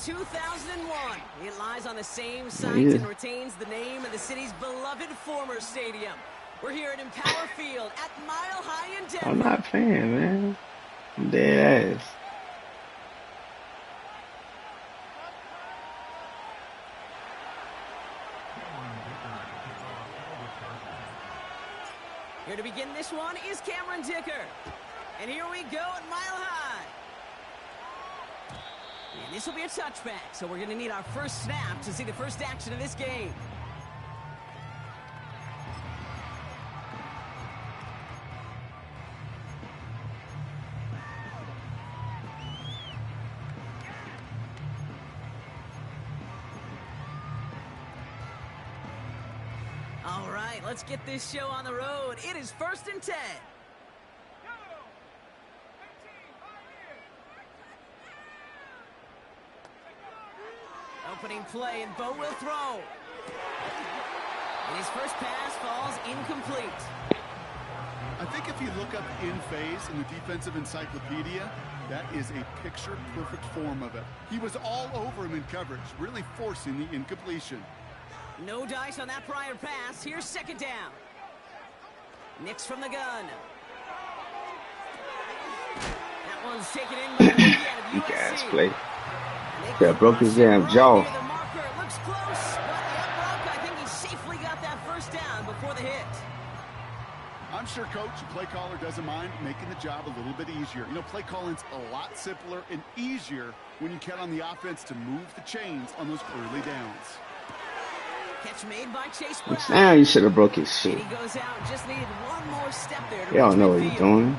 2001. It lies on the same site and retains the name of the city's beloved former stadium. We're here at Empower Field at Mile High in Denver. I'm not a fan, man. I'm dead ass. Here to begin this one is Cameron Dicker. And here we go at Mile High. And this will be a touchback, so we're going to need our first snap to see the first action of this game. All right, let's get this show on the road. It is 1st and 10. Opening play, and Bo will throw. And his first pass falls incomplete. I think if you look up in phase in the defensive encyclopedia, that is a picture-perfect form of it. He was all over him in coverage, really forcing the incompletion. No dice on that prior pass. Here's 2nd down. Nix from the gun. That one's taken in by the Weak ass play. Yeah, broke his damn jaw. The marker looks close, but I think he safely got that first down before the hit. I'm sure coach and play caller doesn't mind making the job a little bit easier. You know, play calling's a lot simpler and easier when you count on the offense to move the chains on those early downs. Catch made by Chase Brown. Now you should have broke his shit. And he goes out and just needed one more step there to Y'all know what he's doing.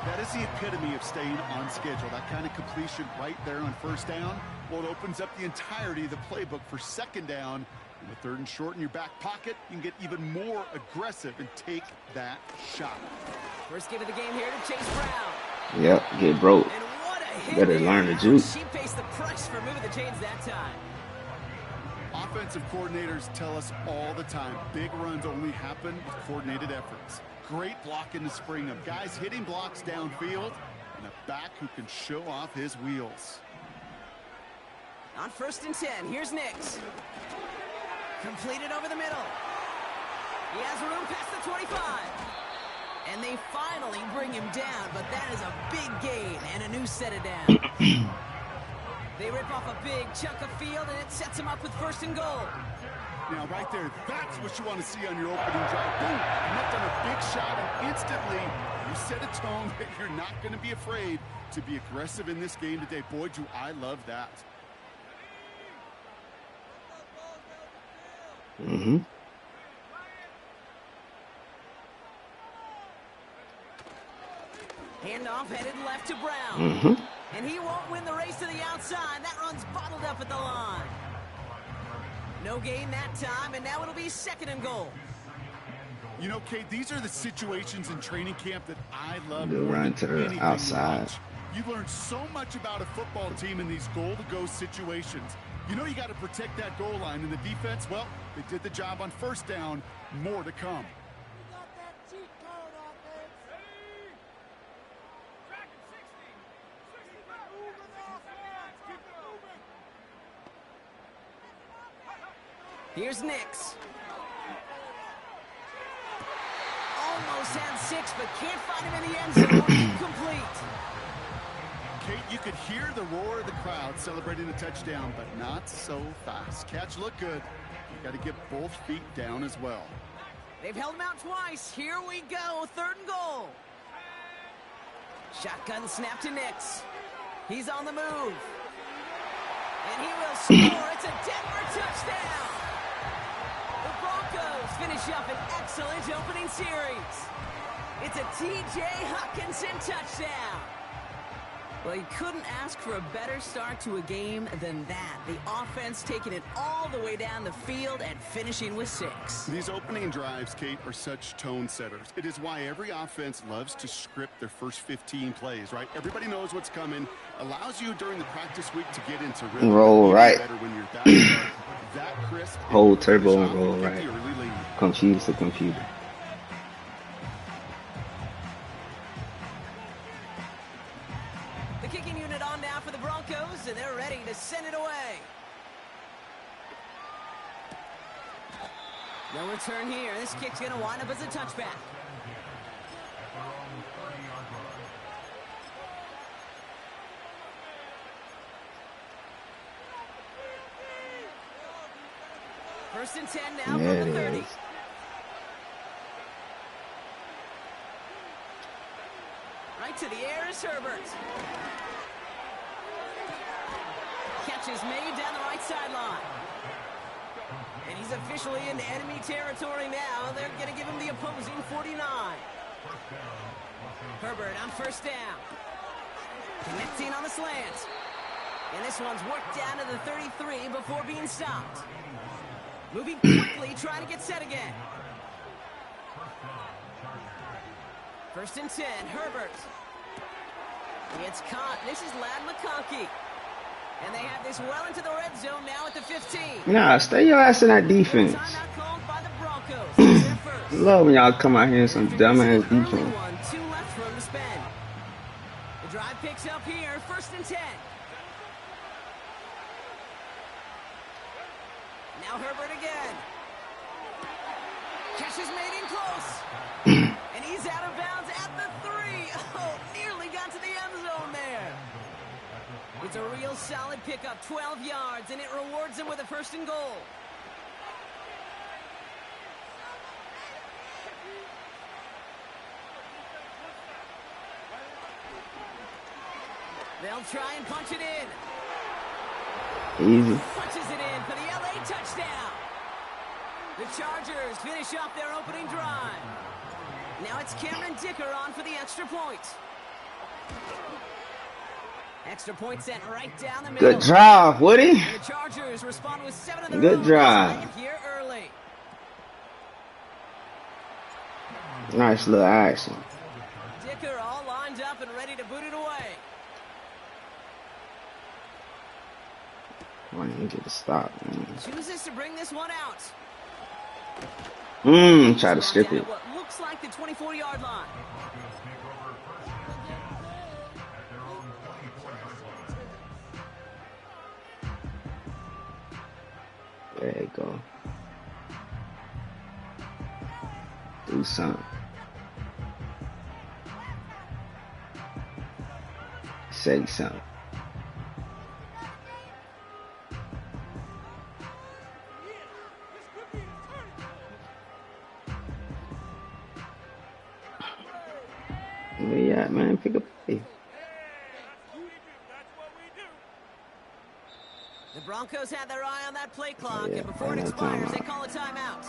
That is the epitome of staying on schedule. That kind of completion right there on 1st down. Well, it opens up the entirety of the playbook for 2nd down. And with 3rd and short in your back pocket, you can get even more aggressive and take that shot. First give of the game here to Chase Brown. Yep, get broke. And what a hit. Better learn the juice. She faced the price for moving the chains that time. Offensive coordinators tell us all the time, big runs only happen with coordinated efforts. Great block in the spring of guys hitting blocks downfield and a back who can show off his wheels. On 1st and 10, here's Nix. Completed over the middle. He has room past the 25. And they finally bring him down, but that is a big gain and a new set of downs. They rip off a big chunk of field, and it sets him up with 1st and goal. Now, right there, that's what you want to see on your opening drive. Boom! Connect on a big shot, and instantly you set a tone that you're not going to be afraid to be aggressive in this game today. Boy, do I love that. Mm-hmm. Handoff headed left to Brown. Mm-hmm. And he won't win the race to the outside. That run's bottled up at the line. No gain that time, and now it'll be 2nd and goal. You know, Kate, these are the situations in training camp that I love. They'll run to the outside. You learn so much about a football team in these goal-to-go situations. You know you got to protect that goal line, and the defense, well, they did the job on 1st down. More to come. Here's Nix. Almost had 6, but can't find him in the end zone. Incomplete. Kate, you could hear the roar of the crowd celebrating a touchdown, but not so fast. Catch looked good. You got to get both feet down as well. They've held him out twice. Here we go. 3rd and goal. Shotgun snap to Nix. He's on the move. And he will score. It's a Denver touchdown. The Broncos finish up an excellent opening series. It's a T.J. Hockenson touchdown. Well, you couldn't ask for a better start to a game than that. The offense taking it all the way down the field and finishing with 6. These opening drives, Kate, are such tone setters. It is why every offense loves to script their first 15 plays, right? Everybody knows what's coming. Allows you during the practice week to get into rhythm. Roll right. Better when you're that crisp. Hold turbo and roll right. Confuse the computer. The kicking unit on now for the Broncos, and they're ready to send it away. No return here. This kick's going to wind up as a touchback. First and 10 now from the 30. Right to the air is Herbert. Catch is made down the right sideline. And he's officially into enemy territory now. They're going to give him the opposing 49. Herbert on first down. Connecting on the slant. And this one's worked down to the 33 before being stopped. Moving quickly, trying to get set again. First and 10, Herbert. It's caught. This is Ladd McConkey. And they have this well into the red zone now at the 15. Nah, stay your ass in that defense. Timeout called by the Broncos. It's their first. Love when y'all come out here in some dumbass defense. Two left for him to spend. The drive picks up here, first and 10. Now Herbert again. Catch is made in close. And he's out of bounds at the 3. Oh, nearly got to the end zone there. It's a real solid pickup, 12 yards, and it rewards him with a first and goal. They'll try and punch it in. Easy. Punches it in for the LA touchdown. The Chargers finish off their opening drive. Now it's Cameron Dicker on for the extra point. Extra point sent right down the middle. Good drive, Woody. And the Chargers respond with 7 of their Good own. drive. Here early. Nice little action. Dicker all lined up and ready to boot it away. I didn't get to stop, man. Chooses to bring this one out. Try to strip it. What looks like the 24-yard line. There you go. Do something. Say something. Where you at, man? Pick up. Hey. The Broncos had their eye on that play clock, Yeah, and before it I know expires, timeout. they call a timeout.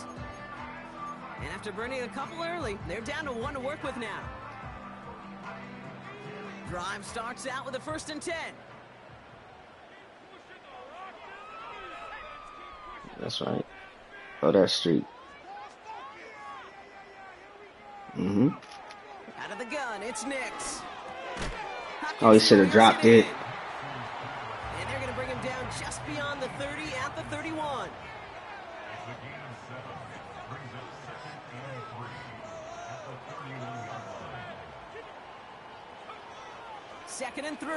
And after burning a couple early, they're down to 1 to work with now. Drive starts out with a first and 10. That's right. Oh, that street. Out of the gun, it's Nix. Oh, he should have dropped it. And they're going to bring him down just beyond the 30 at the 31. Second and 3.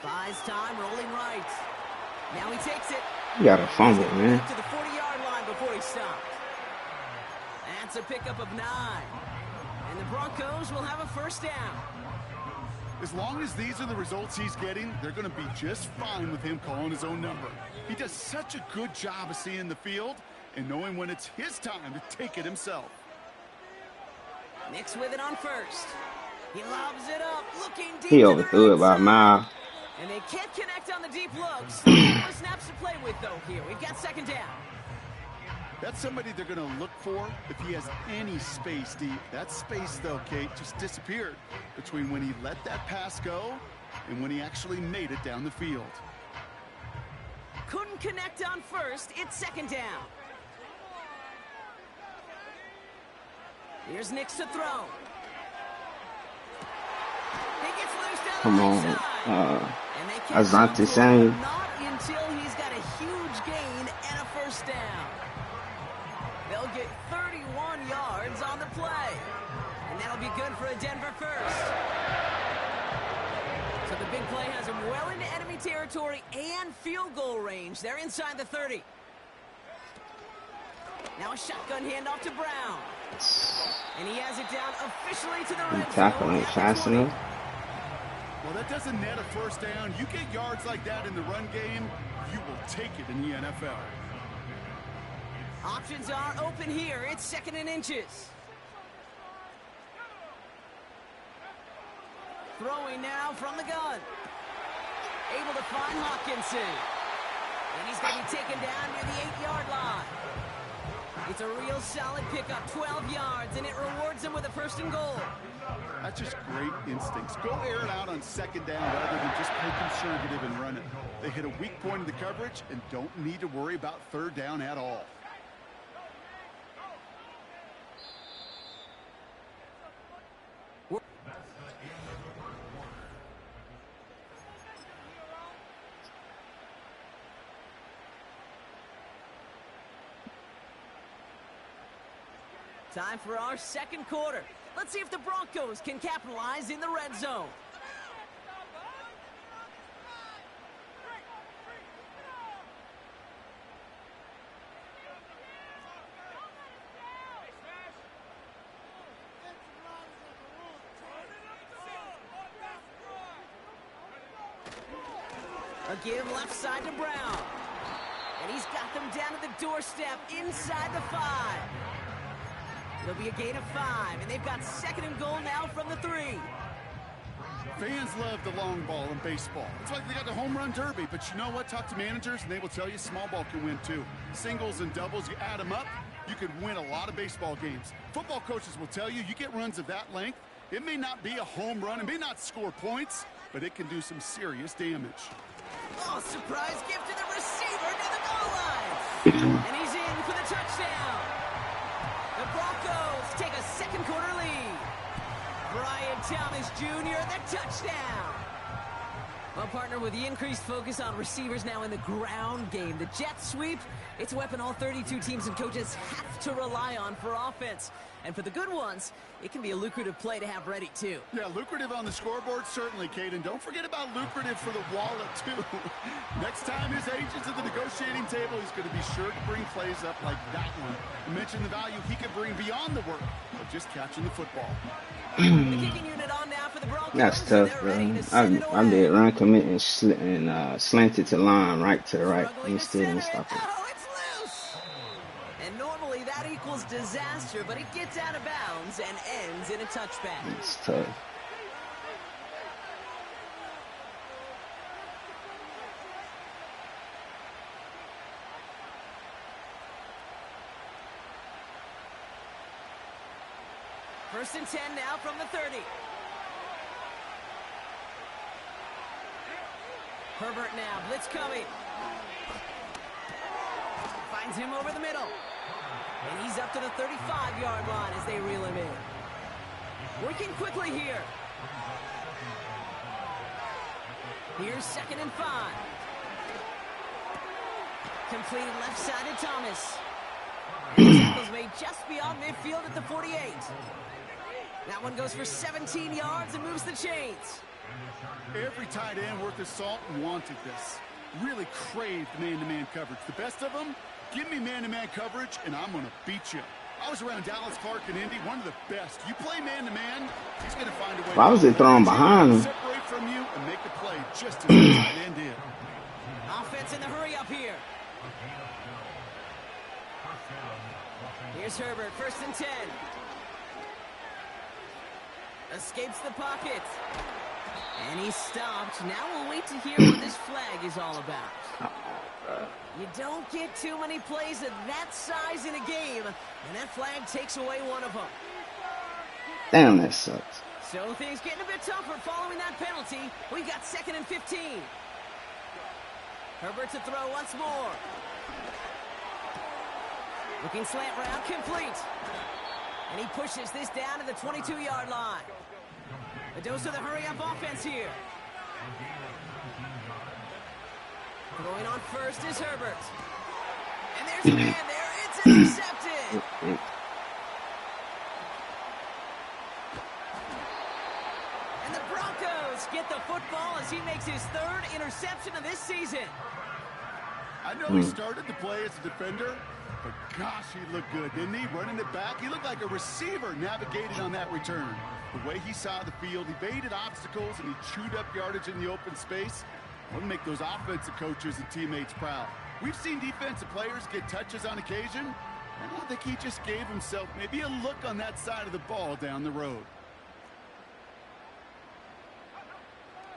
Buys time, rolling right. Now he takes it. You got a fumble, man. To the 40-yard line before he stopped. That's a pickup of 9. And the Broncos will have a first down. As long as these are the results he's getting, they're going to be just fine with him calling his own number. He does such a good job of seeing the field and knowing when it's his time to take it himself. Nix with it on first. He lobs it up, looking deep. He overthrew it by a mile. And they can't connect on the deep looks. 4 snaps to play with, though, here. We've got second down. That's somebody they're going to look for if he has any space deep. That space, though, Kate, just disappeared between when he let that pass go and when he actually made it down the field. Couldn't connect on first. It's second down. Here's Nix to throw. He gets loose down Come the on. right side. And they catch Asante him Samuel. not until he's got a huge gain and a first down. They'll get 31 yards on the play. And that'll be good for a Denver first. So the big play has him well into enemy territory and field goal range. They're inside the 30. Now a shotgun handoff to Brown. And he has it down officially to the red zone. Tackle ain't fast enough. Well, that doesn't net a first down. You get yards like that in the run game, you will take it in the NFL. Options are open here. It's 2nd and inches. Throwing now from the gun. Able to find Hawkinson. And he's going to be taken down near the 8-yard line. It's a real solid pickup, 12 yards, and it rewards him with a 1st and goal. That's just great instincts. Go air it out on 2nd down rather than just play conservative and run it. They hit a weak point in the coverage and don't need to worry about 3rd down at all. Time for our 2nd quarter. Let's see if the Broncos can capitalize in the red zone. A give left side to Brown. And he's got them down to the doorstep inside the 5. It'll be a gain of 5, and they've got 2nd and goal now from the 3. Fans love the long ball in baseball. It's like they got the home run derby, but you know what? Talk to managers, and they will tell you small ball can win too. Singles and doubles, you add them up, you could win a lot of baseball games. Football coaches will tell you, you get runs of that length, it may not be a home run, it may not score points, but it can do some serious damage. Oh, surprise gift to the receiver near the goal line. And he's in for the touchdown. The Broncos take a 2nd quarter lead. Brian Thomas Jr., the touchdown. Well, partner, with the increased focus on receivers now in the ground game, the jet sweep, it's a weapon all 32 teams and coaches have to rely on for offense. And for the good ones, it can be a lucrative play to have ready, too. Yeah, lucrative on the scoreboard, certainly, Caden. Don't forget about lucrative for the wallet, too. Next time his agent's at the negotiating table, he's going to be sure to bring plays up like that one. You mentioned the value he could bring beyond the work of just catching the football. The kicking unit on now for the Broncos. That's tough, bro. I did run commit and slanted to line, right to the right. He still didn't stop it. Oh, it's loose. And normally that equals disaster, but it gets out of bounds and ends in a touchback. It's tough. First and 10 now from the 30. Herbert now, blitz coming. Finds him over the middle. And he's up to the 35-yard line as they reel him in. Working quickly here. Here's 2nd and 5. Completed left side to Thomas. And the tackle's made just beyond midfield at the 48. That one goes for 17 yards and moves the chains. Every tight end worth his salt wanted this. Really craved man-to-man coverage. The best of them, give me man-to-man coverage, and I'm going to beat you. I was around Dallas Clark and Indy, one of the best. You play man-to-man, he's going to find a way. Why was it thrown behind him? Separate from you and make the play just as the tight end did. Offense in the hurry up here. Here's Herbert, 1st and 10. Escapes the pocket. And he's stopped. Now we'll wait to hear what this flag is all about. You don't get too many plays of that size in a game, and that flag takes away one of them. Damn, that sucks. So things getting a bit tougher following that penalty. We've got 2nd and 15. Herbert to throw once more. Looking slant route, complete. And he pushes this down to the 22-yard line. A dose of the hurry-up offense here. Throwing on first is Herbert. And there's a man there. It's intercepted. And the Broncos get the football as he makes his third interception of this season. I know he started to play as a defender, but gosh, he looked good, didn't he? Running it back, he looked like a receiver navigating on that return. The way he saw the field, he baited obstacles, and he chewed up yardage in the open space. Wouldn't make those offensive coaches and teammates proud. We've seen defensive players get touches on occasion, and I think he just gave himself maybe a look on that side of the ball down the road.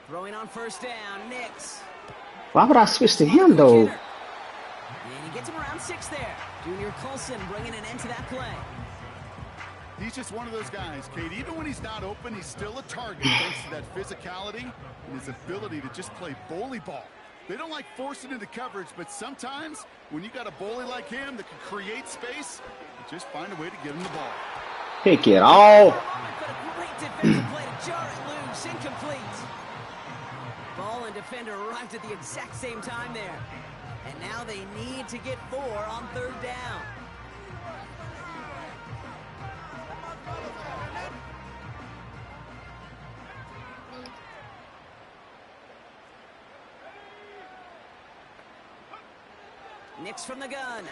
Throwing on first down, Nix. Why would I switch to him, though? And he gets him around 6 there. Junior Colson bringing an end to that play. He's just one of those guys, Kate. Even when he's not open, he's still a target thanks to that physicality and his ability to just play bully ball. They don't like forcing into coverage, but sometimes when you got a bully like him that can create space, you just find a way to get him the ball. Pick it off. But a great defensive play to jar it loose, incomplete. Ball and defender arrived at the exact same time there. And now they need to get 4 on third down. Nix from the gun.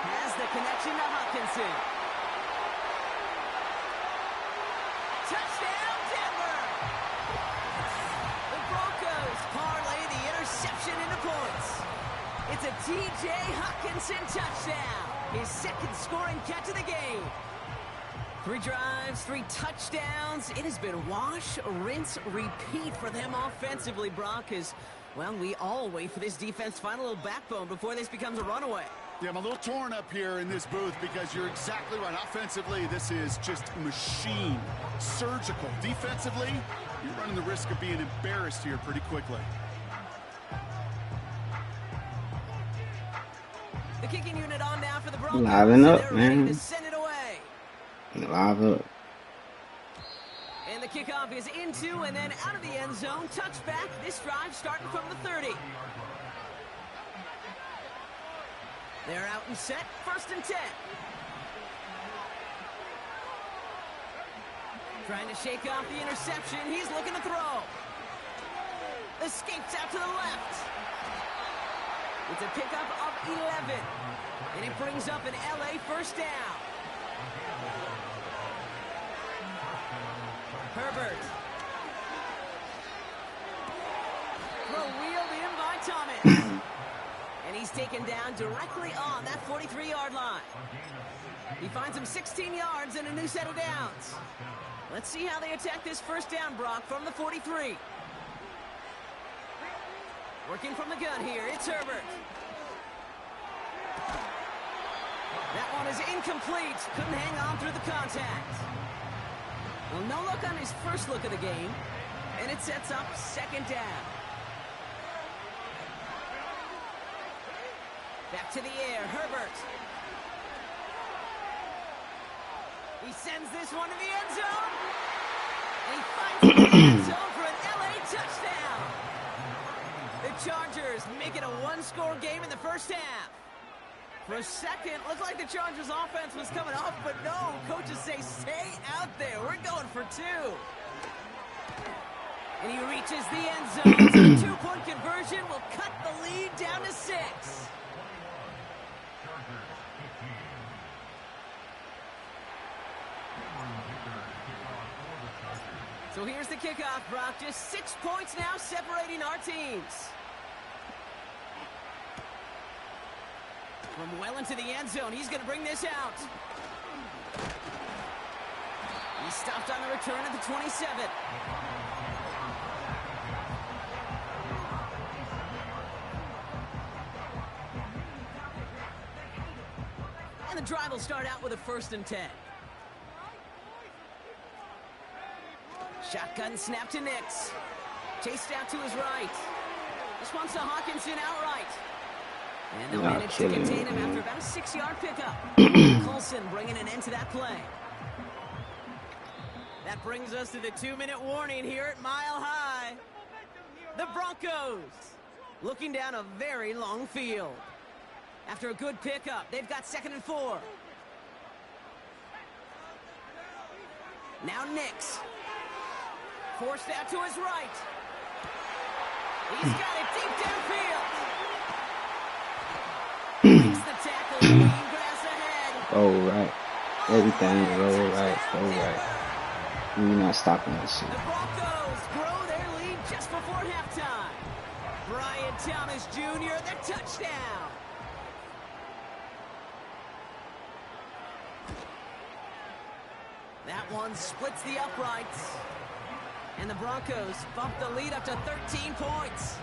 Has the connection to Hawkinson. Touchdown, Denver! The Broncos parlay the interception into points. It's a T.J. Hawkinson touchdown. His second scoring catch of the game. 3 drives, 3 touchdowns. It has been wash, rinse, repeat for them offensively, Brock. Well, we all wait for this defense to find a little backbone before this becomes a runaway. Yeah, I'm a little torn up here in this booth because you're exactly right. Offensively, this is just machine, surgical. Defensively, you're running the risk of being embarrassed here pretty quickly. The kicking unit on now for the Broncos. Liven up, They're ready man. to send it away. Live up. And the kickoff is into and then out of the end zone. Touchback. This drive starting from the 30. They're out and set. 1st and 10. Trying to shake off the interception. He's looking to throw. Escapes out to the left. It's a pickup of 11. And it brings up an LA first down. Herbert. Throw wheeled in by Thomas. And he's taken down directly on that 43-yard line. He finds him 16 yards and a new set of downs. Let's see how they attack this first down, Brock, from the 43. Working from the gun here, it's Herbert. That one is incomplete. Couldn't hang on through the contact. Well, no look on his first look of the game, and it sets up 2nd down. Back to the air, Herbert. He sends this one to the end zone, and he finds it in the end zone for an LA touchdown. The Chargers make it a 1-score game in the first half. For a second, looked like the Chargers offense was coming off, but no, coaches say, stay out there. We're going for 2. And he reaches the end zone. So the 2-point conversion will cut the lead down to 6. So here's the kickoff, Brock. Just 6 points now separating our teams. From well into the end zone, he's going to bring this out. He's stopped on the return at the 27. And the drive will start out with a 1st and 10. Shotgun snap to Nix. Chased out to his right. This one's to Hawkinson outright. And they'll manage to contain him after about a 6-yard pickup. Colson bringing an end to that play. That brings us to the 2-minute warning here at Mile High. The Broncos looking down a very long field. After a good pickup, they've got 2nd and 4. Now Nix. Forced out to his right. He's got it deep downfield. Makes the tackle. Green grass ahead. Roll right. Everything roll right. Roll right. You're not stopping that shit. The Broncos grow their lead just before halftime. Brian Thomas Jr., the touchdown. That one splits the uprights. And the Broncos bump the lead up to 13 points.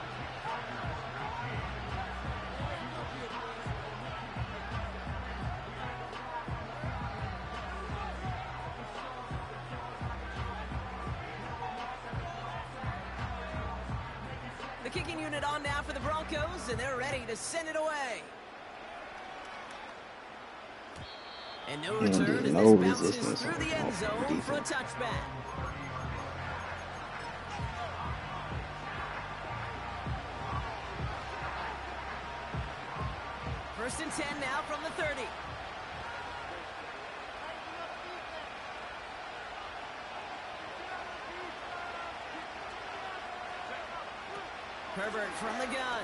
The kicking unit on now for the Broncos, and they're ready to send it away. And no return as no this bounces resistance through the end zone for a touchback. First and 10 now from the 30. Herbert from the gun.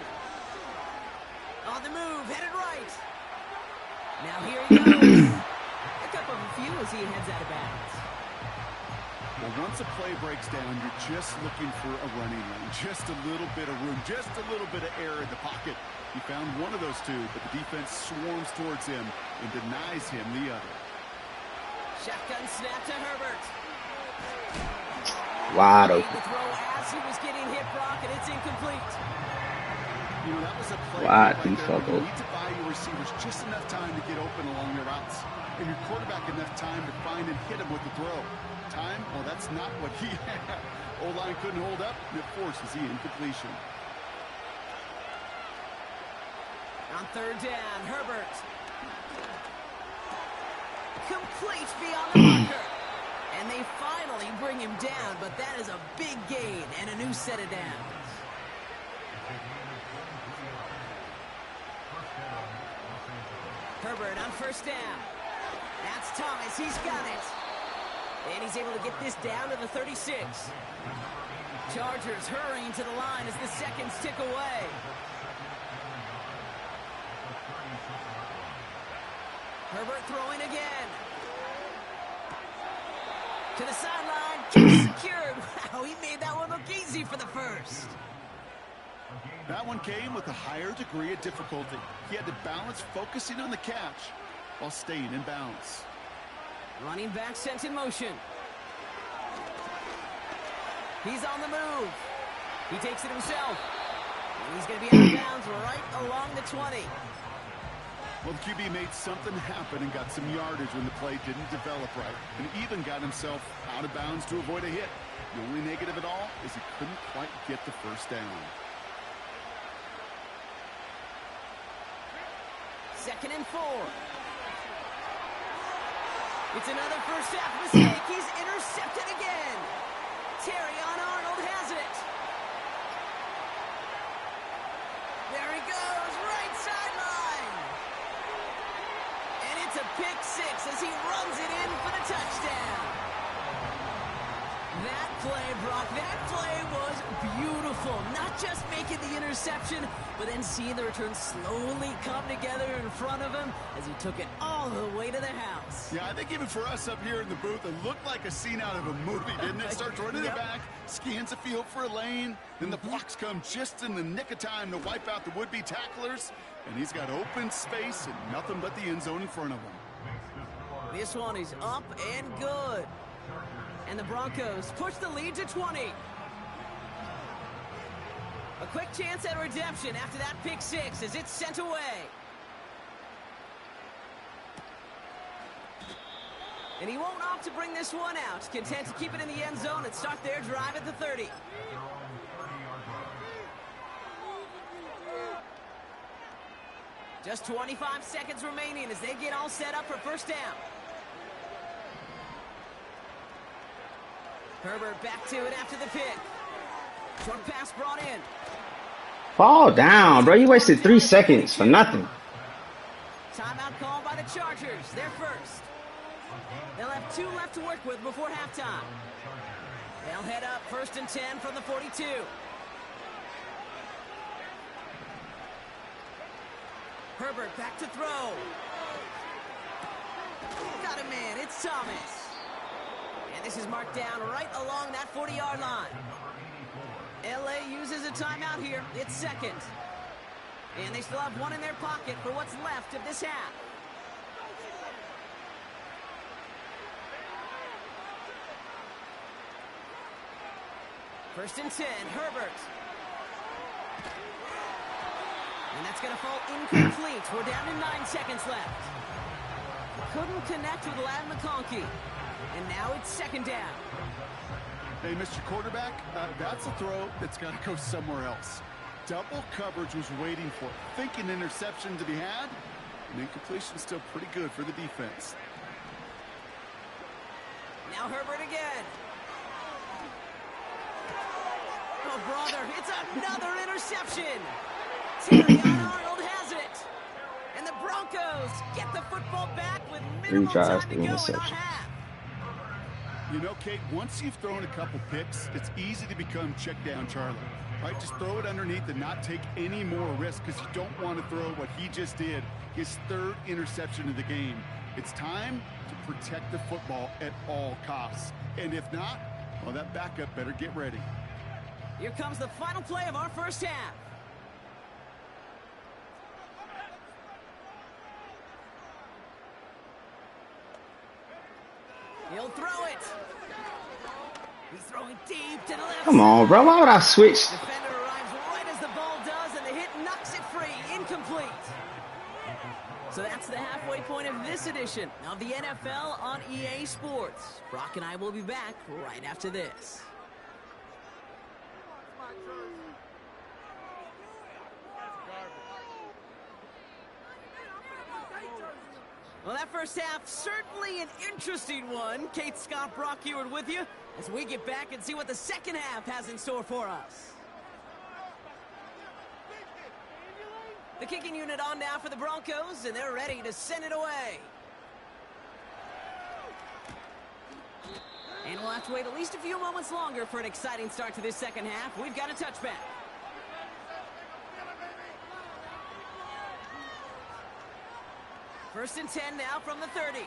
On the move, headed right. Now here he goes. Pick up a few as he heads out of bounds. Well, once a play breaks down, you're just looking for a running lane. Just a little bit of room, just a little bit of air in the pocket. He found one of those two, but the defense swarms towards him and denies him the other. Shotgun snap to Herbert. Wide The open. throw as he was getting hit, Brock, and it's incomplete. You know, that was a play Wide right there. default. You need to buy your receivers just enough time to get open along their routes. And your quarterback enough time to find and hit him with the throw. Time? Well, that's not what he had. O-line couldn't hold up, and it forces the incompletion. On third down, Herbert. Complete beyond the marker. And they finally bring him down, but that is a big gain and a new set of downs. Herbert on first down. That's Thomas. He's got it. And he's able to get this down to the 36. Chargers hurrying to the line as the seconds tick away. Herbert throwing again. To the sideline. Kick secured. Wow, he made that one look easy for the first. That one came with a higher degree of difficulty. He had to balance focusing on the catch while staying in bounds. Running back sent in motion. He's on the move. He takes it himself. And he's going to be out of bounds right along the 20. Well, the QB made something happen and got some yardage when the play didn't develop right, and even got himself out of bounds to avoid a hit. The only negative at all is he couldn't quite get the first down. Second and 4. It's another first half mistake. He's intercepted again. Terry on Arnold has it. There he goes, right sideline. And it's a pick six as he runs it in for the touchdown. That play, Brock, that play was beautiful. Not just making the interception, but then seeing the return slowly come together in front of him as he took it all the way to the house. Yeah, I think even for us up here in the booth, it looked like a scene out of a movie, didn't it? Starts running it back, scans the field for a lane, then the blocks come just in the nick of time to wipe out the would-be tacklers, and he's got open space and nothing but the end zone in front of him. This one is up and good. And the Broncos push the lead to 20. A quick chance at redemption after that pick six as it's sent away. And he won't opt to bring this one out. Content to keep it in the end zone and start their drive at the 30. Just 25 seconds remaining as they get all set up for first down. Herbert back to it after the pick. Short pass brought in. Fall down, bro. You wasted 3 seconds for nothing. Timeout called by the Chargers. They're first. They'll have 2 left to work with before halftime. They'll head up 1st and 10 from the 42. Herbert back to throw. Got a man, it's Thomas. And this is marked down right along that 40-yard line. LA uses a timeout here. It's second. And they still have one in their pocket for what's left of this half. First and 10, Herbert. And that's going to fall incomplete. We're down to 9 seconds left. Couldn't connect with Ladd McConkey. And now it's second down. Hey, Mr. Quarterback, that's a throw that's got to go somewhere else. Double coverage was waiting for it. Thinking interception to be had. And incompletion still pretty good for the defense. Now Herbert again. Oh, brother, it's another interception. Terrion Arnold has it. And the Broncos get the football back with minimal time to go in our half. You know, Kate, once you've thrown a couple picks, it's easy to become check down Charlie. Right? Just throw it underneath and not take any more risk because you don't want to throw what he just did, his 3rd interception of the game. It's time to protect the football at all costs. And if not, well, that backup better get ready. Here comes the final play of our first half. He'll throw it. He's throwing deep to the left. Come on, bro. Why would I switch? Defender arrives right as the ball does, and the hit knocks it free. Incomplete. So that's the halfway point of this edition of the NFL on EA Sports. Brock and I will be back right after this. Well, that first half, certainly an interesting one. Kate, Scott, Brock Eward with you as we get back and see what the second half has in store for us. The kicking unit on now for the Broncos, and they're ready to send it away. And we'll have to wait at least a few moments longer for an exciting start to this second half. We've got a touchback. First and 10 now from the 30.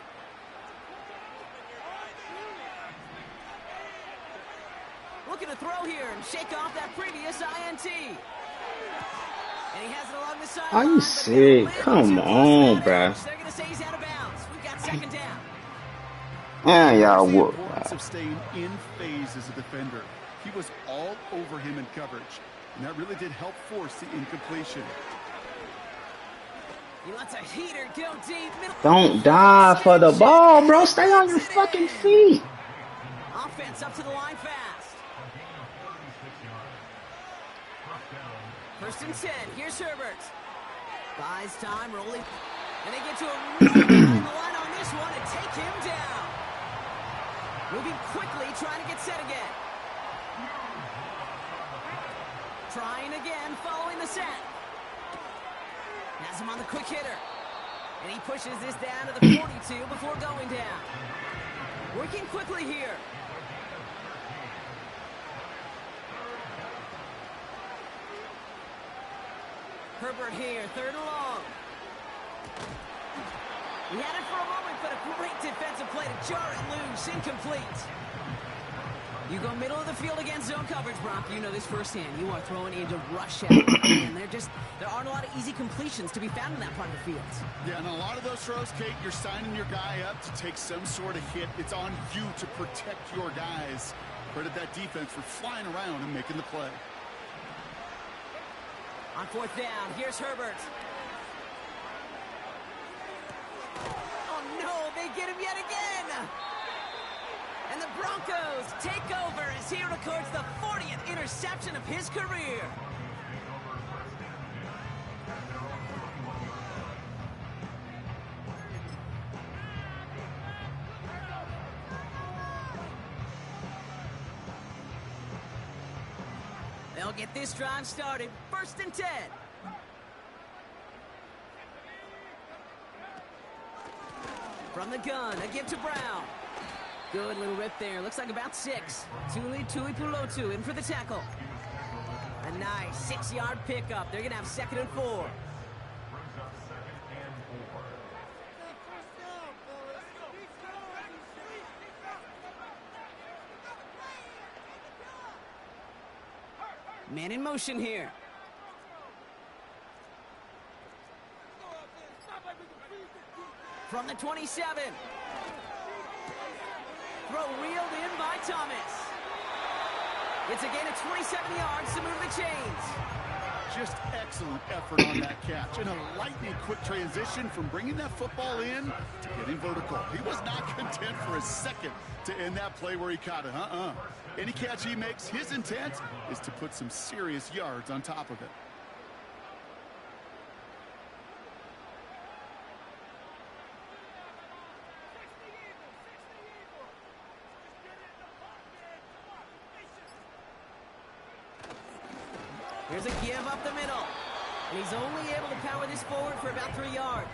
Looking to throw here and shake off that previous INT. And he has it along the sideline. Are you sick? Come on, bro. They're going to say he's out of bounds. We've got second down. Man, y'all The whoop. importance of staying in phase as a defender. He was all over him in coverage, and that really did help force the incompletion. He lets a heater go deep. Don't die for the ball, bro. Stay on your fucking feet. Offense up to the line fast. First and 10. Here's Herbert. Buys time, rolling. And they get to a really behind the line on this one and take him down. Moving quickly, trying to get set again. Trying again, following the set. Has him on the quick hitter. And he pushes this down to the 42 before going down. Working quickly here. Herbert here, 3rd and long. He had it for a moment, but a great defensive play to jar it loose. Incomplete. You go middle of the field against zone coverage, Brock. You know this firsthand. You are throwing into rush out. And there aren't a lot of easy completions to be found in that part of the field. Yeah, and a lot of those throws, Kate, you're signing your guy up to take some sort of hit. It's on you to protect your guys. Credit that defense for flying around and making the play. On 4th down, here's Herbert. Oh, no, they get him yet again. And the Broncos take over as he records the 40th interception of his career. They'll get this drive started. 1st and 10. From the gun, a give to Brown. Good little rip there. Looks like about 6. Tuli Tuipulotu in for the tackle. A nice 6-yard pickup. They're going to have 2nd and 4. Man in motion here. From the 27. Throw reeled in by Thomas. It's a gain of 27 yards to move the chains. Just excellent effort on that catch. And a lightning quick transition from bringing that football in to getting vertical. He was not content for a second to end that play where he caught it. Any catch he makes, his intent is to put some serious yards on top of it. Here's a give up the middle. And he's only able to power this forward for about 3 yards.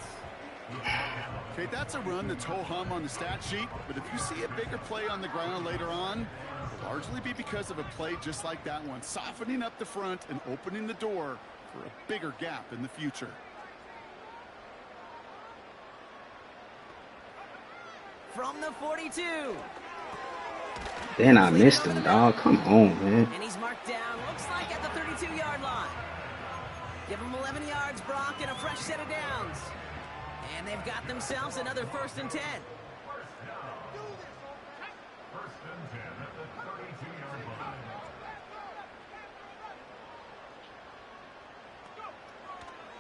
Okay, that's a run that's ho-hum on the stat sheet, but if you see a bigger play on the ground later on, it'll largely be because of a play just like that one, softening up the front and opening the door for a bigger gap in the future. From the 42. Then I missed him, dog. Come on, man. And he's marked down, looks like at the 32-yard line. Give him 11 yards, Brock, and a fresh set of downs. And they've got themselves another 1st and 10.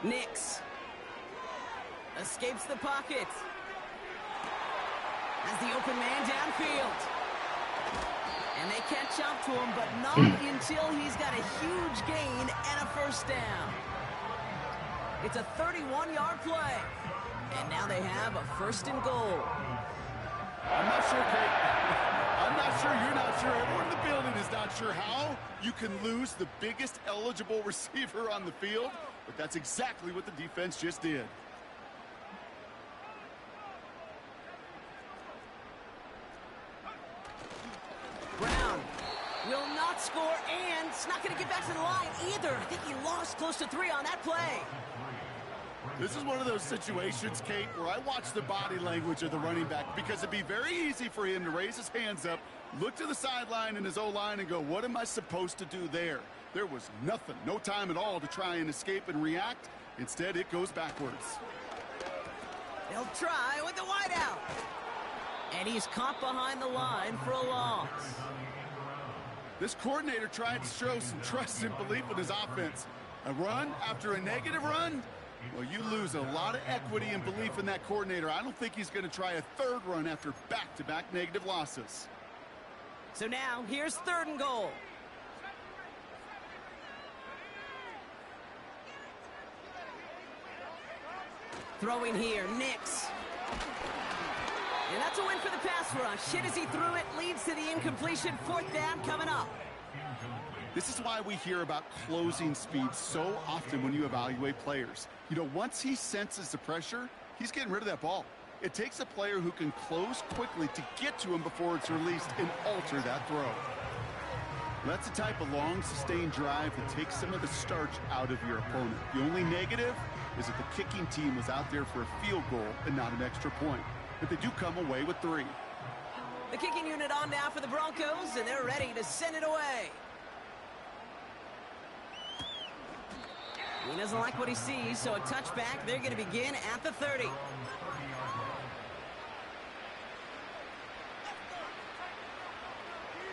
Nix escapes the pocket. Has the open man downfield. And they catch up to him, but not until he's got a huge gain and a 1st down. It's a 31-yard play. And now they have a 1st and goal. I'm not sure, Kate. I'm not sure, you're not sure. Everyone in the building is not sure how you can lose the biggest eligible receiver on the field, but that's exactly what the defense just did. Brown will not score, and it's not going to get back to the line either. I think he lost close to 3 on that play. This is one of those situations, Kate, where I watch the body language of the running back because it'd be very easy for him to raise his hands up, look to the sideline in his O-line and go, what am I supposed to do there? There was nothing, no time at all to try and escape and react. Instead, it goes backwards. They'll try with the wideout. And he's caught behind the line for a loss. This coordinator tried to show some trust and belief in his offense. A run after a negative run? Well, you lose a lot of equity and belief in that coordinator. I don't think he's going to try a 3rd run after back-to-back negative losses. So now, here's 3rd and goal. Throwing here, Nix. And that's a win for the pass rush. Hit as he threw it, leads to the incompletion. 4th down coming up. This is why we hear about closing speed so often when you evaluate players. You know, once he senses the pressure, he's getting rid of that ball. It takes a player who can close quickly to get to him before it's released and alter that throw. That's the type of long, sustained drive that takes some of the starch out of your opponent. The only negative is that the kicking team was out there for a field goal and not an extra point. But they do come away with 3. The kicking unit on now for the Broncos, and they're ready to send it away. He doesn't like what he sees, so a touchback. They're going to begin at the 30.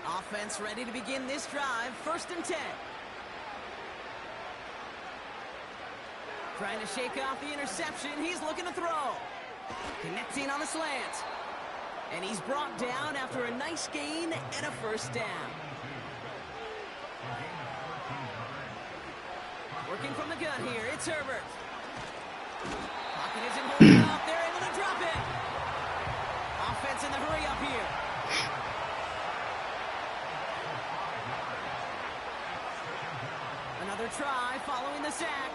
Offense ready to begin this drive. 1st and 10. Trying to shake off the interception. He's looking to throw. Connecting on the slant. And he's brought down after a nice gain and a 1st down. Working from the gun here, it's Herbert. Pocket isn't holding up, they're able to drop it. Offense in the hurry up here. Another try following the sack.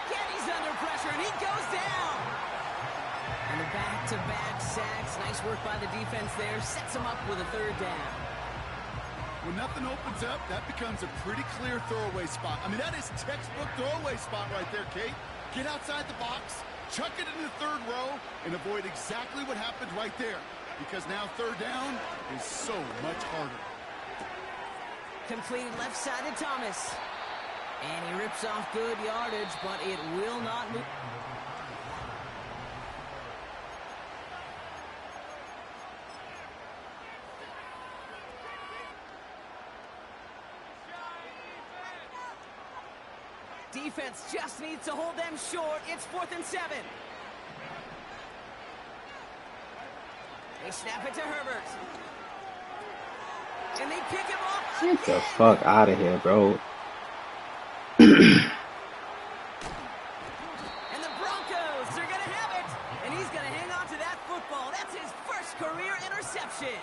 Again, he's under pressure, and he goes down. And the back-to-back sacks. Nice work by the defense there. Sets them up with a third down. When nothing opens up, that becomes a pretty clear throwaway spot. I mean, that is textbook throwaway spot right there, Kate. Get outside the box, chuck it in the third row, and avoid exactly what happened right there. Because now third down is so much harder. Completed left-sided Thomas. And he rips off good yardage, but it will not move. Defense just needs to hold them short. It's 4th and 7. They snap it to Herbert. And they pick him off again. Get the fuck out of here, bro. And the Broncos are going to have it. And he's going to hang on to that football. That's his first career interception.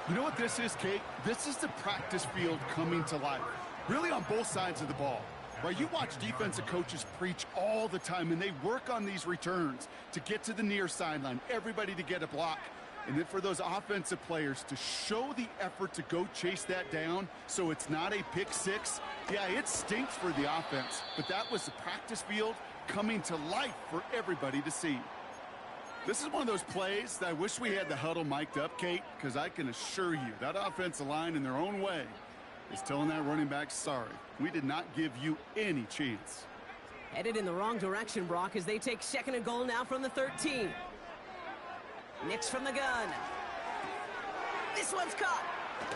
You know what this is, Kate? This is the practice field coming to life. Really on both sides of the ball. Right, you watch defensive coaches preach all the time, and they work on these returns to get to the near sideline, everybody to get a block. And then for those offensive players to show the effort to go chase that down so it's not a pick six, yeah, it stinks for the offense. But that was the practice field coming to life for everybody to see. This is one of those plays that I wish we had the huddle mic'd up, Kate, because I can assure you that offensive line in their own way is telling that running back, sorry, we did not give you any chance. Headed in the wrong direction, Brock, as they take 2nd and goal now from the 13. Nix from the gun. This one's caught.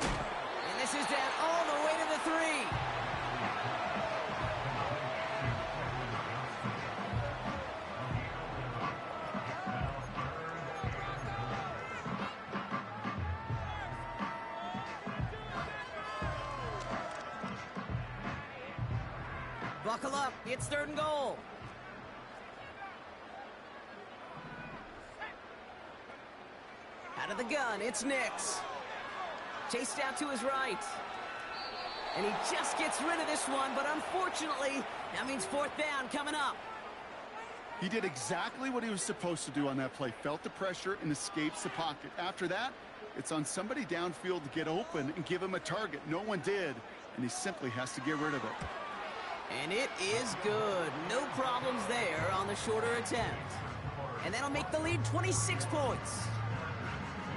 And this is down all the way to the 3. Buckle up. It's 3rd and goal. Out of the gun, it's Nix. Chased out to his right. And he just gets rid of this one, but unfortunately, that means 4th down coming up. He did exactly what he was supposed to do on that play. Felt the pressure and escapes the pocket. After that, it's on somebody downfield to get open and give him a target. No one did, and he simply has to get rid of it. And it is good. No problems there on the shorter attempt. And that'll make the lead 26 points.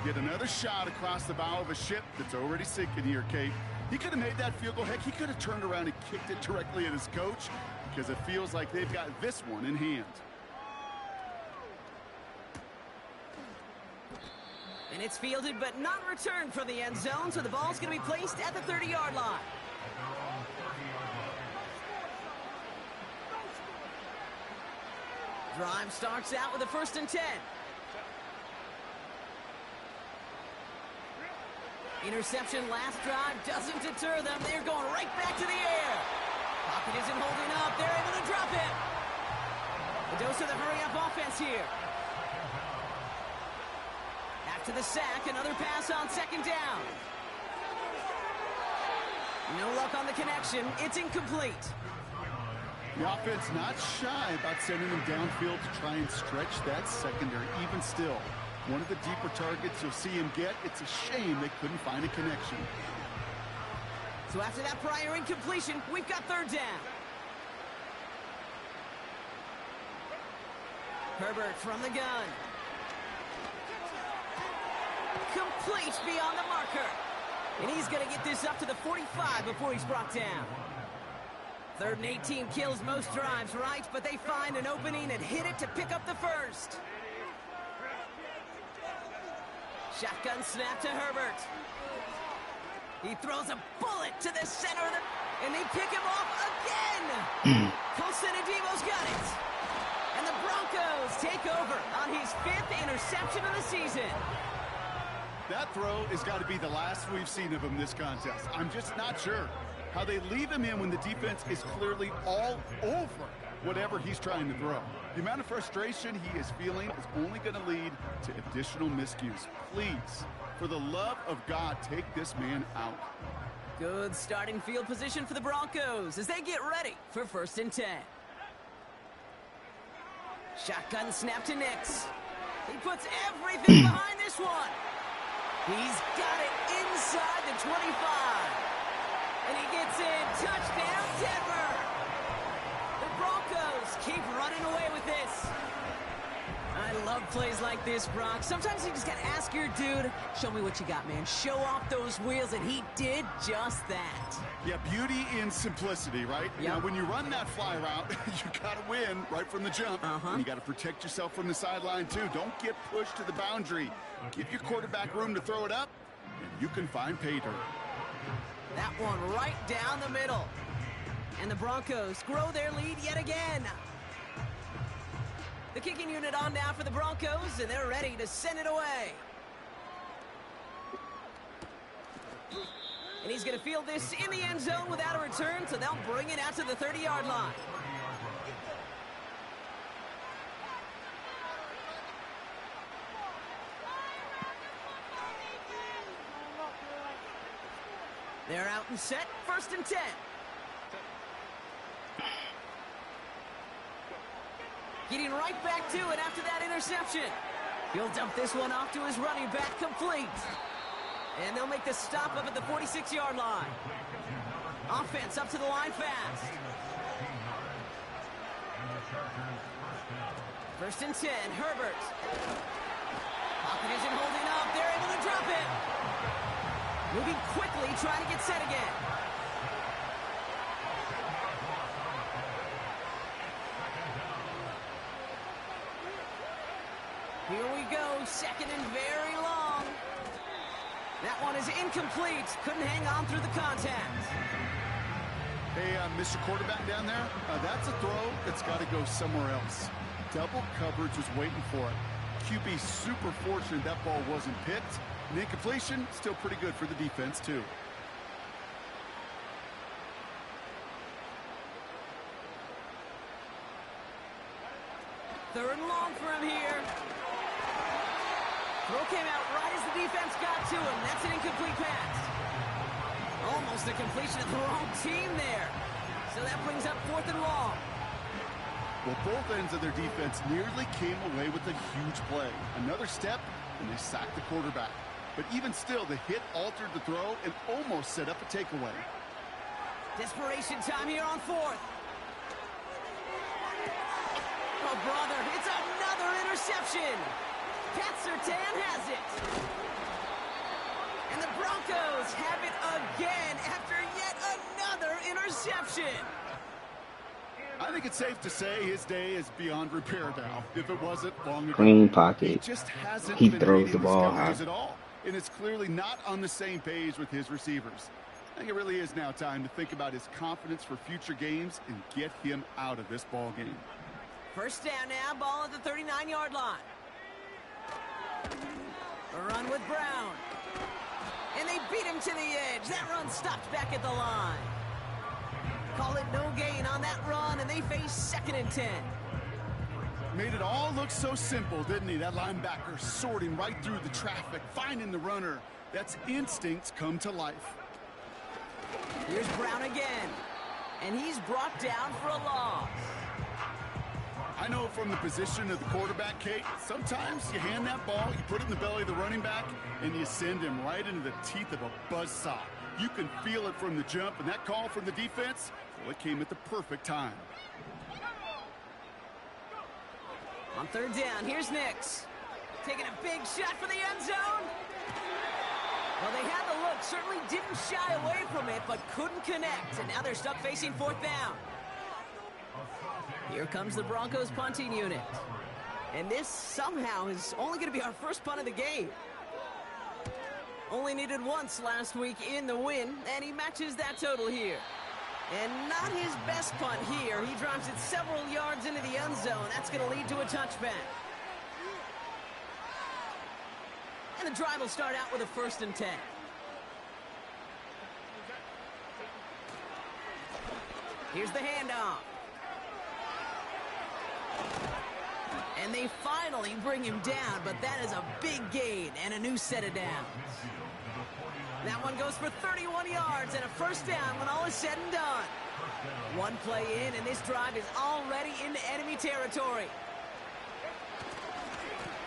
Get another shot across the bow of a ship that's already sinking here, Kate. He could have made that field goal. Heck, he could have turned around and kicked it directly at his coach because it feels like they've got this one in hand. And it's fielded but not returned from the end zone, so the ball's going to be placed at the 30-yard line. Drive starts out with a 1st and 10. Interception last drive doesn't deter them. They're going right back to the air. Pocket isn't holding up. They're able to drop it. A dose of the hurry-up offense here. After the sack, another pass on 2nd down. No luck on the connection. It's incomplete. The offense not shy about sending them downfield to try and stretch that secondary. Even still, one of the deeper targets you'll see him get. It's a shame they couldn't find a connection. So after that prior incompletion, we've got 3rd down. Herbert from the gun. Complete beyond the marker. And he's going to get this up to the 45 before he's brought down. 3rd and 18 kills most drives, right? But they find an opening and hit it to pick up the 1st. Shotgun snap to Herbert. He throws a bullet to the center of the... And they pick him off again! Colson Adebo's got it. And the Broncos take over on his 5th interception of the season. That throw has got to be the last we've seen of him this contest. I'm just not sure how they leave him in when the defense is clearly all over whatever he's trying to throw. The amount of frustration he is feeling is only going to lead to additional miscues. Please, for the love of God, take this man out. Good starting field position for the Broncos as they get ready for 1st and 10. Shotgun snap to Nix. He puts everything behind this one. He's got it inside the 25. And he gets in. Touchdown, Denver. The Broncos keep running away with this. I love plays like this, Brock. Sometimes you just got to ask your dude, show me what you got, man. Show off those wheels, and he did just that. Yeah, beauty in simplicity, right? Yep. Now, when you run that fly route, you got to win right from the jump. And you got to protect yourself from the sideline, too. Don't get pushed to the boundary. Give your quarterback room to throw it up, and you can find pay dirt. That one right down the middle. And the Broncos grow their lead yet again. The kicking unit on now for the Broncos, and they're ready to send it away. And he's going to field this in the end zone without a return, so they'll bring it out to the 30-yard line. They're out and set, 1st and 10. Getting right back to it after that interception. He'll dump this one off to his running back, complete. And they'll make the stop up at the 46-yard line. Offense up to the line fast. 1st and 10, Herbert. Pocket isn't holding up. They're able to drop it. Moving quickly, trying to get set again. Here we go, 2nd and very long. That one is incomplete. Couldn't hang on through the contact. Hey, Mr. Quarterback down there, that's a throw that's got to go somewhere else. Double coverage was waiting for it. QB super fortunate that ball wasn't picked. And incompletion, still pretty good for the defense, too. Third and long for him here. Throw came out right as the defense got to him. That's an incomplete pass. Almost a completion of the wrong team there. So that brings up 4th and long. Well, both ends of their defense nearly came away with a huge play. Another step, and they sacked the quarterback. But even still, the hit altered the throw and almost set up a takeaway. Desperation time here on 4th. Oh, brother, it's another interception. Pat Surtain has it. And the Broncos have it again after yet another interception. I think it's safe to say his day is beyond repair now. If it wasn't long ago, Clean pocket. he just hasn't He been throws reading the ball coverages high. at all, and it's clearly not on the same page with his receivers. I think it really is now time to think about his confidence for future games and get him out of this ball game. 1st down now, ball at the 39-yard line. A run with Brown. And they beat him to the edge. That run stopped back at the line. Call it no gain on that run, and they face 2nd and 10. Made it all look so simple, didn't he? That linebacker sorting right through the traffic, finding the runner. That's instincts come to life. Here's Brown again. And he's brought down for a loss. I know from the position of the quarterback, Kate, sometimes you hand that ball, you put it in the belly of the running back, and you send him right into the teeth of a buzzsaw. You can feel it from the jump, and that call from the defense, well, it came at the perfect time. On 3rd down, here's Nix. Taking a big shot for the end zone. Well, they had the look, certainly didn't shy away from it, but couldn't connect. And now they're stuck facing 4th down. Here comes the Broncos punting unit. And this somehow is only going to be our first punt of the game. Only needed once last week in the win, and he matches that total here. And not his best punt here. He drives it several yards into the end zone. That's going to lead to a touchback. And the drive will start out with a 1st and 10. Here's the handoff. And they finally bring him down, but that is a big gain and a new set of downs. That one goes for 31 yards and a 1st down when all is said and done. One play in, and this drive is already into enemy territory.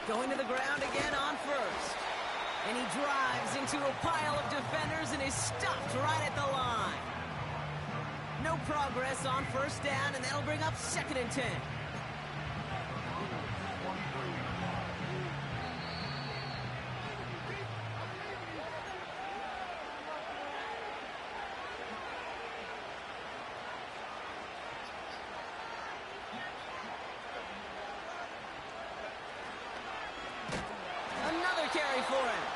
Going to the ground again on first. And he drives into a pile of defenders and is stopped right at the line. No progress on first down, and that'll bring up 2nd and 10. Another carry for him.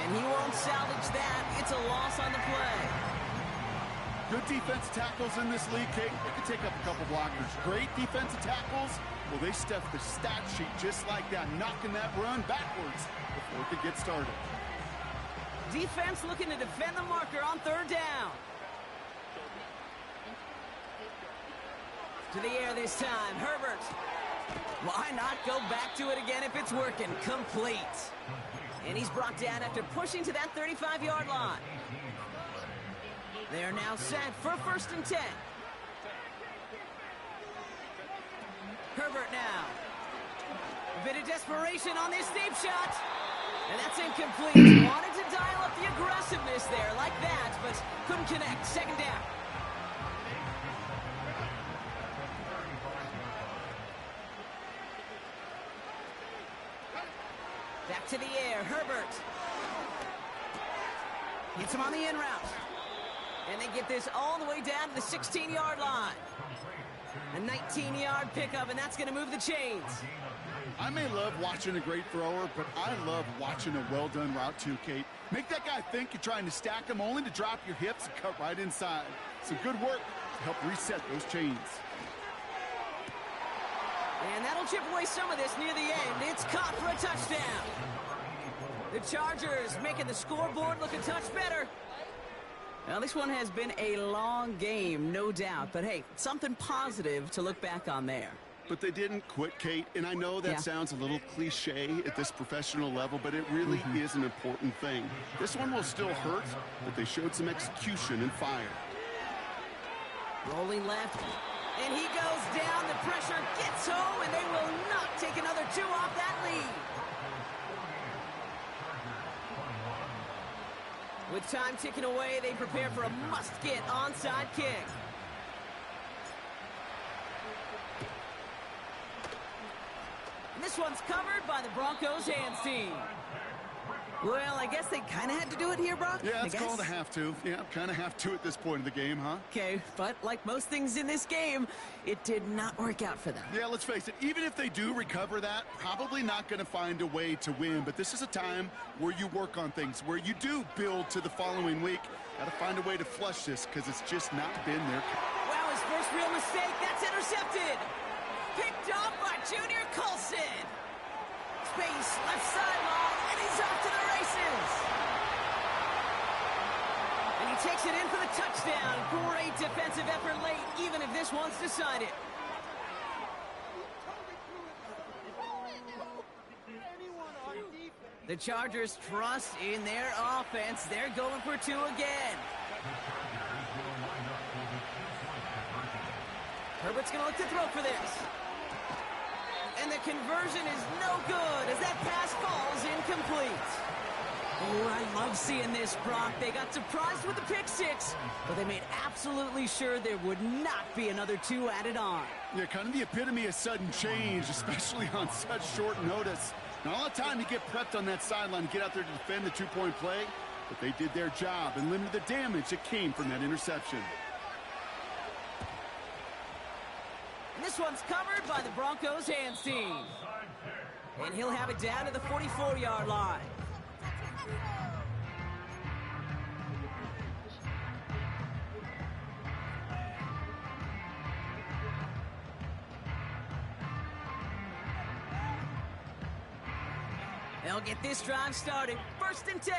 And he won't salvage that. It's a loss on the play. Good defensive tackles in this league, Kate. They can take up a couple blockers. Great defensive tackles, well, they stuff the stat sheet just like that, knocking that run backwards before it could get started. Defense looking to defend the marker on 3rd down. To the air this time, Herbert. Why not go back to it again if it's working? Complete. And he's brought down after pushing to that 35-yard line. They are now set for 1st and 10. Herbert now. A bit of desperation on this deep shot. And that's incomplete. Wanted to dial up the aggressiveness there like that, but couldn't connect. 2nd down. Back to the air, Herbert. Hits him on the in route. And they get this all the way down to the 16-yard line. A 19-yard pickup, and that's going to move the chains. I may love watching a great thrower, but I love watching a well-done route too, Kate. Make that guy think you're trying to stack him, only to drop your hips and cut right inside. Some good work to help reset those chains. And that'll chip away some of this near the end. It's caught for a touchdown. The Chargers making the scoreboard look a touch better. Now, this one has been a long game, no doubt. But, hey, something positive to look back on there. But they didn't quit, Kate. And I know that sounds a little cliche at this professional level, but it really is an important thing. This one will still hurt, but they showed some execution and fire. Rolling left. And he goes down. The pressure gets home, and they will not take another 2 off that lead. With time ticking away, they prepare for a must-get onside kick. And this one's covered by the Broncos hands team. Well, I guess they kind of had to do it here, Brock. Yeah, it's called a have to. Yeah, kind of have to at this point in the game, huh? Okay, but like most things in this game, it did not work out for them. Yeah, let's face it, even if they do recover that, probably not going to find a way to win. But this is a time where you work on things, where you do build to the following week. Got to find a way to flush this because it's just not been there. Wow, his first real mistake. That's intercepted. Picked off by Junior Colson. Space, left sideline, and he's off to the races. And he takes it in for the touchdown. Great defensive effort late, even if this one's decided. The Chargers trust in their offense. They're going for 2 again. Herbert's going to look to throw for this. And the conversion is no good as that pass falls incomplete. Oh, I love seeing this, Brock. They got surprised with the pick 6, but they made absolutely sure there would not be another 2 added on. Yeah, kind of the epitome of sudden change, especially on such short notice. Not all the time to get prepped on that sideline to get out there to defend the 2-point play, but they did their job and limited the damage that came from that interception. And this one's covered by the Broncos hands team. And he'll have it down to the 44-yard line. They'll get this drive started. 1st and 10.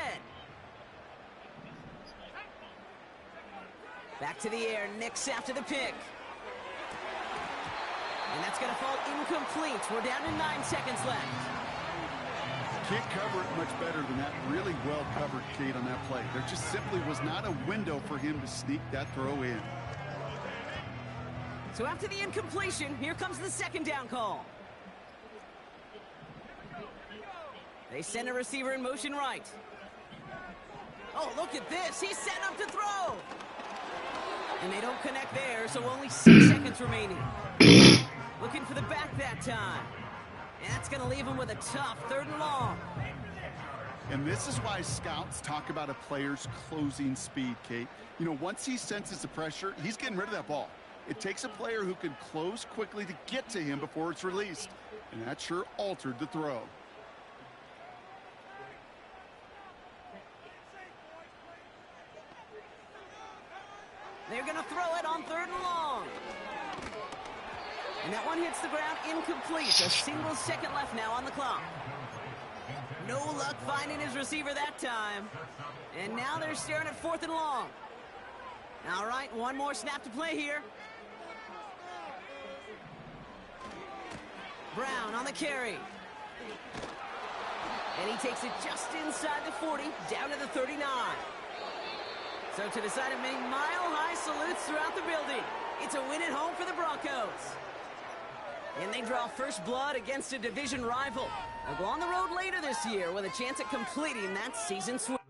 Back to the air. Nix after the pick. And that's going to fall incomplete. We're down to 9 seconds left. Can't cover it much better than that. Really well covered, Kate, on that play. There just simply was not a window for him to sneak that throw in. So after the incompletion, here comes the 2nd down call. They send a receiver in motion right. Oh, look at this. He's setting up to throw. And they don't connect there, so only 6 seconds remaining. Looking for the back that time. And that's going to leave him with a tough 3rd and long. And this is why scouts talk about a player's closing speed, Kate. You know, once he senses the pressure, he's getting rid of that ball. It takes a player who can close quickly to get to him before it's released. And that sure altered the throw. They're going to throw it on 3rd and long. And that one hits the ground incomplete. A single second left now on the clock. No luck finding his receiver that time. And now they're staring at 4th and long. All right, one more snap to play here. Brown on the carry. And he takes it just inside the 40, down to the 39. So to the side of many mile-high salutes throughout the building. It's a win at home for the Broncos. And they draw first blood against a division rival. They'll go on the road later this year with a chance at completing that season sweep.